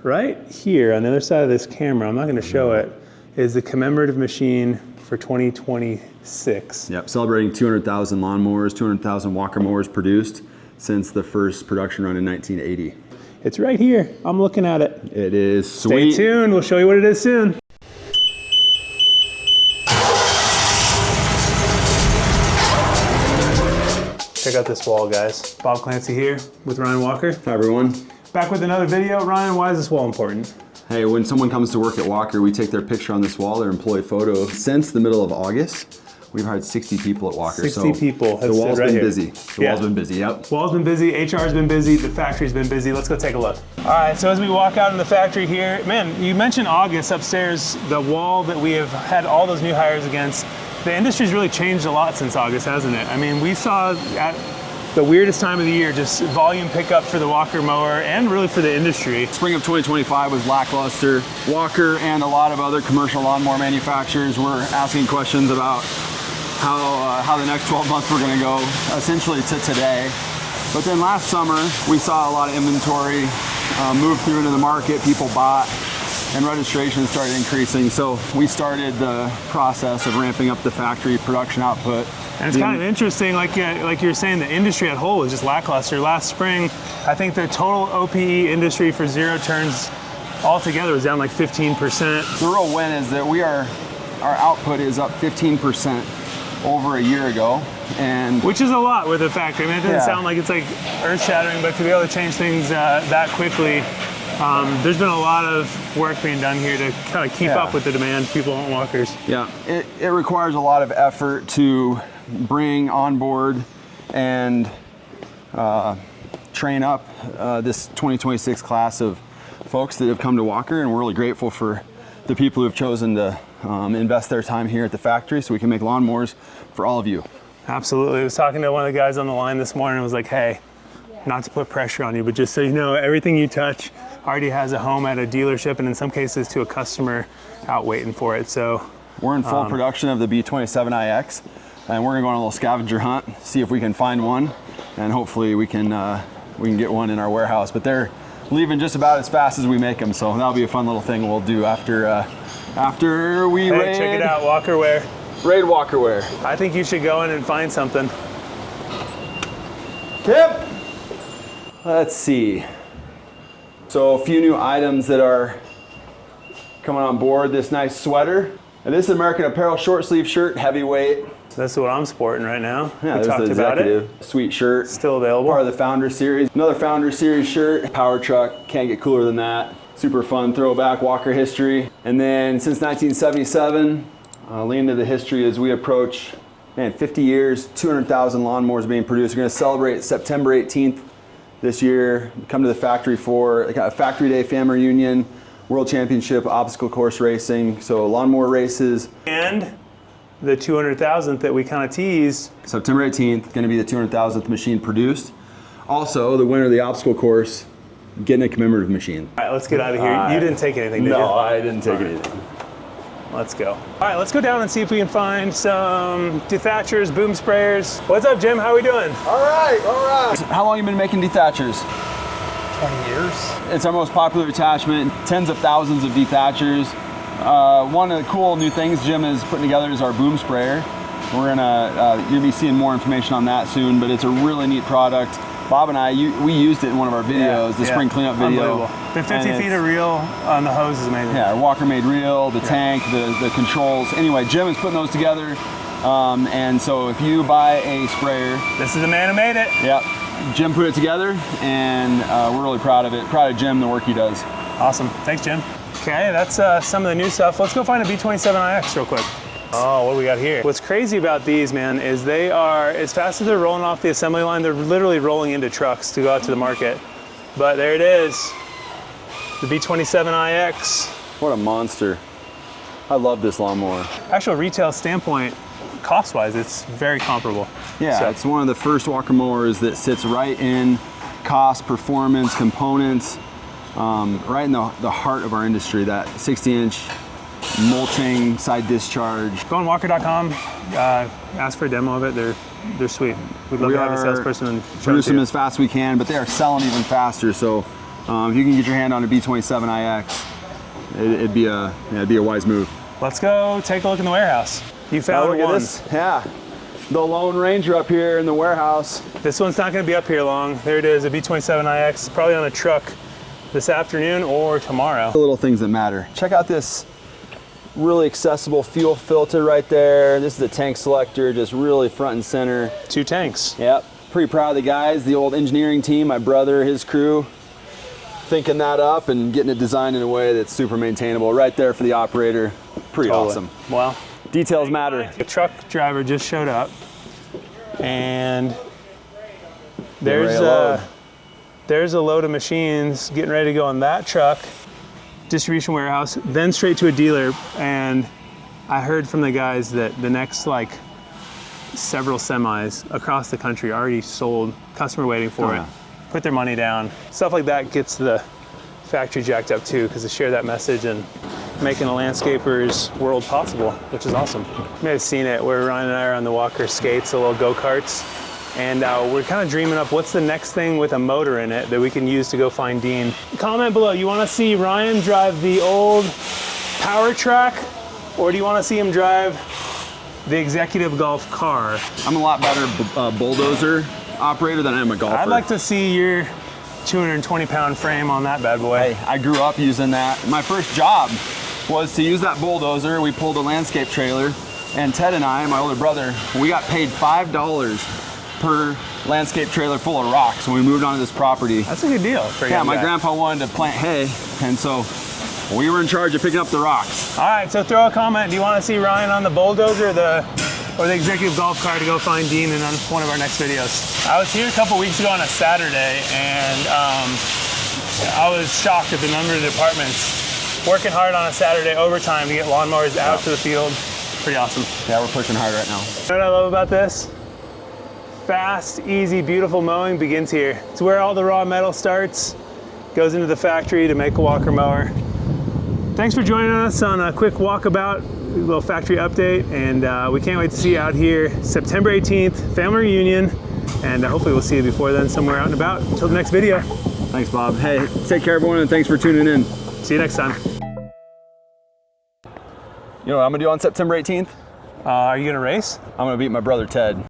right here on the other side of this camera, I'm not going to show it, is the commemorative machine for 2026. Yep, celebrating 200,000 lawnmowers, 200,000 Walker Mowers produced since the first production run in 1980. It's right here. I'm looking at it. It is sweet. Stay tuned. We'll show you what it is soon. Check out this wall, guys. Bob Clancy here with Ryan Walker. Hi, everyone. Back with another video. Ryan, why is this wall important? Hey, when someone comes to work at Walker, we take their picture on this wall, their employee photo. Since the middle of August, we've hired 60 people at Walker. 60 people. The wall's been busy. The wall's been busy, yep. Wall's been busy, HR's been busy, the factory's been busy. Let's go take a look. All right, so as we walk out in the factory here, man, you mentioned August upstairs, the wall that we have had all those new hires against. The industry's really changed a lot since August, hasn't it? I mean, we saw at the weirdest time of the year, just volume pickup for the Walker mower and really for the industry. Spring of 2025 was lackluster. Walker and a lot of other commercial lawnmower manufacturers were asking questions about how the next 12 months were going to go, essentially to today. But then last summer, we saw a lot of inventory move through into the market, people bought, and registrations started increasing. So we started the process of ramping up the factory production output. And it's kind of interesting, like you're saying, the industry as a whole was just lackluster. Last spring, I think the total OPE industry for zero turns altogether was down like 15%. The real win is that our output is up 15% over a year ago. And which is a lot with a factory. I mean, it doesn't sound like it's like earth-shattering, but to be able to change things that quickly, there's been a lot of work being done here to kind of keep up with the demand. People want walkers. Yeah, it requires a lot of effort to bring on board and train up this 2026 class of folks that have come to Walker, and we're really grateful for the people who have chosen to invest their time here at the factory so we can make lawnmowers for all of you. Absolutely. I was talking to one of the guys on the line this morning and was like, hey, not to put pressure on you, but just so you know, everything you touch already has a home at a dealership and in some cases to a customer out waiting for it. So we're in full production of the B27 EX, and we're gonna go on a little scavenger hunt, see if we can find one, and hopefully we can get one in our warehouse. But they're leaving just about as fast as we make them, so that'll be a fun little thing we'll do after we raid. Check it out, Walker Wear. Raid Walker Wear. I think you should go in and find something. Yep. Let's see. So a few new items that are coming on board. This nice sweater. And this is American Apparel short sleeve shirt, heavyweight. That's what I'm sporting right now. Yeah, we there's the executive sweet shirt. Still available. Part of the Founder Series. Another Founder Series shirt. Power truck, can't get cooler than that. Super fun throwback Walker history. And then since 1977, lean into the history as we approach, 50 years, 200,000 lawnmowers being produced. We're gonna celebrate September 18th this year. Come to the factory for a Factory Day Family Reunion, World Championship, obstacle course racing, so lawnmower races. And the 200,000th that we kind of teased. September 18th, gonna be the 200,000th machine produced. Also, the winner of the obstacle course, getting a commemorative machine. All right, let's get out of here. You didn't take anything, did you? No, I didn't take anything. Let's go. All right, let's go down and see if we can find some dethatchers, boom sprayers. What's up, Jim? How are we doing? All right, all right. How long have you been making dethatchers? 20 years. It's our most popular attachment, tens of thousands of dethatchers. One of the cool new things Jim is putting together is our boom sprayer. We're you'll be seeing more information on that soon, but it's a really neat product. Bob and I, we used it in one of our videos, the spring cleanup video. The 50 feet of reel on the hose is amazing. Yeah, our Walker made reel, the tank, the controls. Anyway, Jim is putting those together. And so if you buy a sprayer. This is the man who made it. Yep, Jim put it together, and we're really proud of it. Proud of Jim, the work he does. Awesome, thanks Jim. Okay, that's some of the new stuff. Let's go find a B27 EX real quick. Oh, what do we got here? What's crazy about these, man, is they are, as fast as they're rolling off the assembly line, they're literally rolling into trucks to go out to the market. But there it is, the B27 EX. What a monster. I love this lawnmower. Actual retail standpoint, cost-wise, it's very comparable. Yeah, so it's one of the first Walker mowers that sits right in cost, performance, components, right in the heart of our industry, that 60-inch mulching, side discharge. Go on walker.com, ask for a demo of it. They're sweet. We'd love to have a salesperson and produce them as fast as we can, but they are selling even faster. So If you can get your hand on a B27 EX, it'd be a wise move. Let's go take a look in the warehouse. You found look one. at this. Yeah, the Lone Ranger up here in the warehouse. This one's not going to be up here long. There it is, a B27 EX, probably on a truck this afternoon or tomorrow. The little things that matter. Check out this really accessible fuel filter right there. This is the tank selector, just really front and center. 2 tanks. Yep, pretty proud of the guys, the old engineering team, my brother, his crew, thinking that up and getting it designed in a way that's super maintainable right there for the operator. Pretty awesome. Well, details matter. the truck driver just showed up, and there's a load of machines getting ready to go on that truck, distribution warehouse, then straight to a dealer. And I heard from the guys that the next like several semis across the country already sold, customer waiting for it, put their money down. Stuff like that gets the factory jacked up too, because they share that message and making a landscaper's world possible, which is awesome. You may have seen it where Ryan and I are on the Walker skates, the little go-karts, and we're kind of dreaming up what's the next thing with a motor in it that we can use to go find Dean. Comment below, you want to see Ryan drive the old power track, or do you want to see him drive the executive golf car? I'm a lot better bulldozer operator than I am a golfer. I'd like to see your 220-pound frame on that bad boy. Hey, I grew up using that. My first job was to use that bulldozer. We pulled a landscape trailer, and Ted and I, my older brother, we got paid $5 per landscape trailer full of rocks when we moved onto this property. That's a good deal for a Yeah, young my guy. grandpa wanted to plant hay, and so we were in charge of picking up the rocks. All right, so throw a comment. Do you want to see Ryan on the bulldozer or the executive golf car to go find Dean in one of our next videos? I was here a couple weeks ago on a Saturday, and I was shocked at the number of departments working hard on a Saturday overtime to get lawnmowers out to the field. Pretty awesome. Yeah, we're pushing hard right now. You know what I love about this? Fast, easy, beautiful mowing begins here. It's where all the raw metal starts, goes into the factory to make a Walker mower. Thanks for joining us on a quick walkabout, a little factory update, and we can't wait to see you out here September 18th, family reunion, and hopefully we'll see you before then somewhere out and about. Until the next video. Thanks, Bob. Hey, take care, everyone, and thanks for tuning in. See you next time. You know what I'm gonna do on September 18th? Are you gonna race? I'm gonna beat my brother Ted.